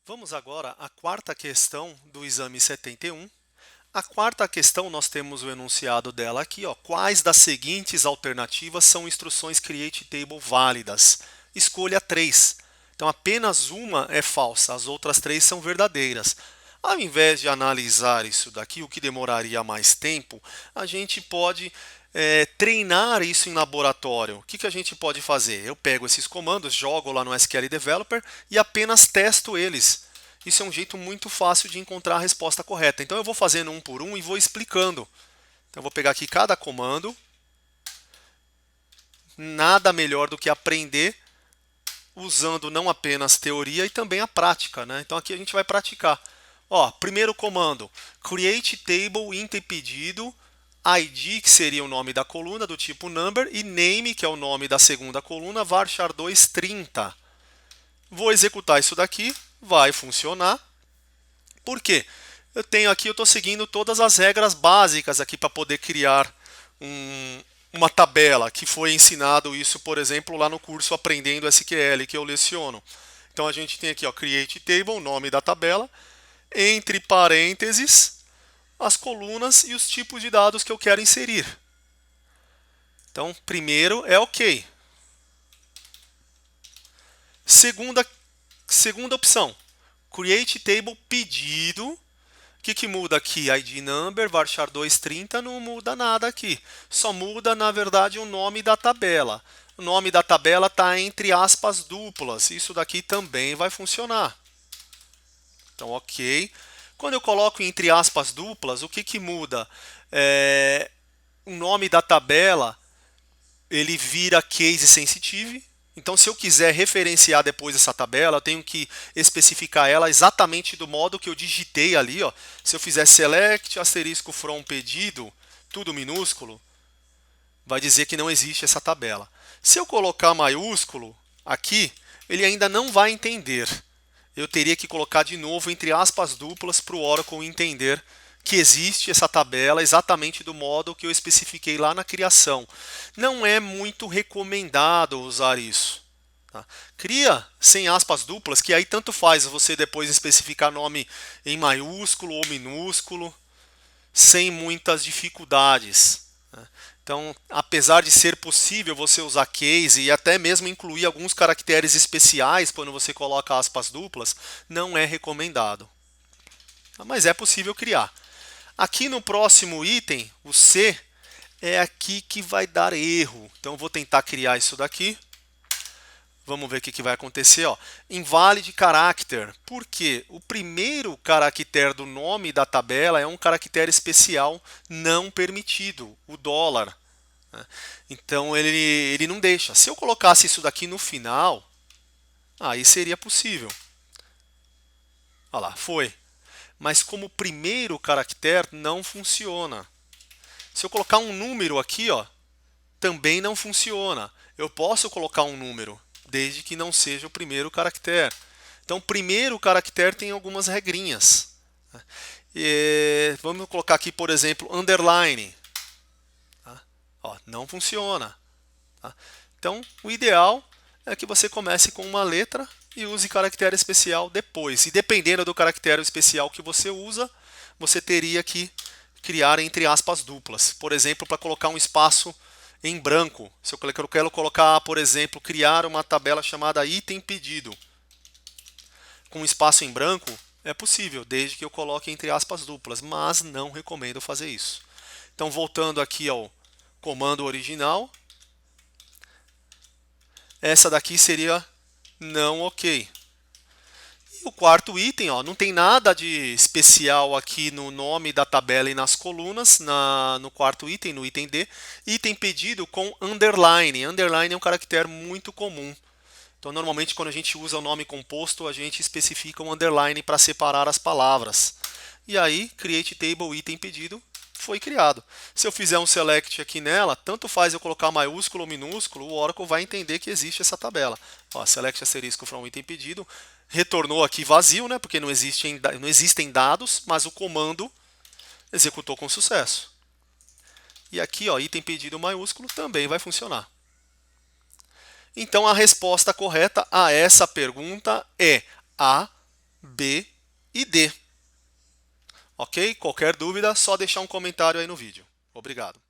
Vamos agora à quarta questão do exame 71. A quarta questão, nós temos o enunciado dela aqui, ó. Quais das seguintes alternativas são instruções create table válidas? Escolha 3. Então, apenas uma é falsa, as outras 3 são verdadeiras. Ao invés de analisar isso daqui, o que demoraria mais tempo, a gente pode treinar isso em laboratório. O que a gente pode fazer? Eu pego esses comandos, jogo lá no SQL Developer e apenas testo eles. Isso é um jeito muito fácil de encontrar a resposta correta. Então eu vou fazendo um por um e vou explicando. Então eu vou pegar aqui cada comando. Nada melhor do que aprender usando não apenas teoria e também a prática, né? Então aqui a gente vai praticar. Ó, primeiro comando, create table int pedido, id, que seria o nome da coluna do tipo number, e name, que é o nome da segunda coluna, varchar2 30. Vou executar isso daqui, vai funcionar. Por quê? Eu estou seguindo todas as regras básicas aqui para poder criar uma tabela, que foi ensinado isso, por exemplo, lá no curso Aprendendo SQL, que eu leciono. Então a gente tem aqui, ó, create table, nome da tabela, entre parênteses, as colunas e os tipos de dados que eu quero inserir. Então, primeiro é OK. Segunda opção, create table pedido. O que muda aqui? ID number, varchar2 30, não muda nada aqui. Só muda, na verdade, o nome da tabela. O nome da tabela está entre aspas duplas. Isso daqui também vai funcionar. Então, OK. Quando eu coloco entre aspas duplas, o que muda? O nome da tabela ele vira case sensitive. Então, se eu quiser referenciar depois essa tabela, eu tenho que especificar ela exatamente do modo que eu digitei ali. Ó. Se eu fizer select asterisco from pedido, tudo minúsculo, vai dizer que não existe essa tabela. Se eu colocar maiúsculo aqui, ele ainda não vai entender. Eu teria que colocar de novo entre aspas duplas para o Oracle entender que existe essa tabela exatamente do modo que eu especifiquei lá na criação. Não é muito recomendado usar isso. Tá? Cria sem aspas duplas, que aí tanto faz você depois especificar nome em maiúsculo ou minúsculo, sem muitas dificuldades. Né? Então, apesar de ser possível você usar case e até mesmo incluir alguns caracteres especiais quando você coloca aspas duplas, não é recomendado. Mas é possível criar. Aqui no próximo item, o C, é aqui que vai dar erro. Então, eu vou tentar criar isso daqui. Vamos ver o que vai acontecer. Ó. Invalid character. Por quê? O primeiro caractere do nome da tabela é um caractere especial não permitido, o dólar. Então, ele não deixa. Se eu colocasse isso daqui no final, aí seria possível. Olha lá, foi. Mas como primeiro caractere, não funciona. Se eu colocar um número aqui, ó, também não funciona. Eu posso colocar um número, desde que não seja o primeiro caractere. Então, o primeiro caractere tem algumas regrinhas. Vamos colocar aqui, por exemplo, underline. Tá? Ó, não funciona. Tá? Então, o ideal é que você comece com uma letra e use caractere especial depois. E dependendo do caractere especial que você usa, você teria que criar entre aspas duplas. Por exemplo, para colocar um espaço em branco. Se eu quero colocar, por exemplo, criar uma tabela chamada item pedido com espaço em branco, é possível, desde que eu coloque entre aspas duplas, mas não recomendo fazer isso. Então, voltando aqui ao comando original, essa daqui seria não OK. E o quarto item, ó, não tem nada de especial aqui no nome da tabela e nas colunas, no quarto item, no item D. Item pedido com underline. Underline é um caractere muito comum. Então, normalmente, quando a gente usa o nome composto, a gente especifica um underline para separar as palavras. E aí, create table item pedido foi criado. Se eu fizer um select aqui nela, tanto faz eu colocar maiúsculo ou minúsculo, o Oracle vai entender que existe essa tabela. Ó, select asterisco from item pedido, retornou aqui vazio, né, porque não existem dados, mas o comando executou com sucesso. E aqui, ó, item pedido maiúsculo também vai funcionar. Então, a resposta correta a essa pergunta é A, B e D. Ok? Qualquer dúvida, só deixar um comentário aí no vídeo. Obrigado.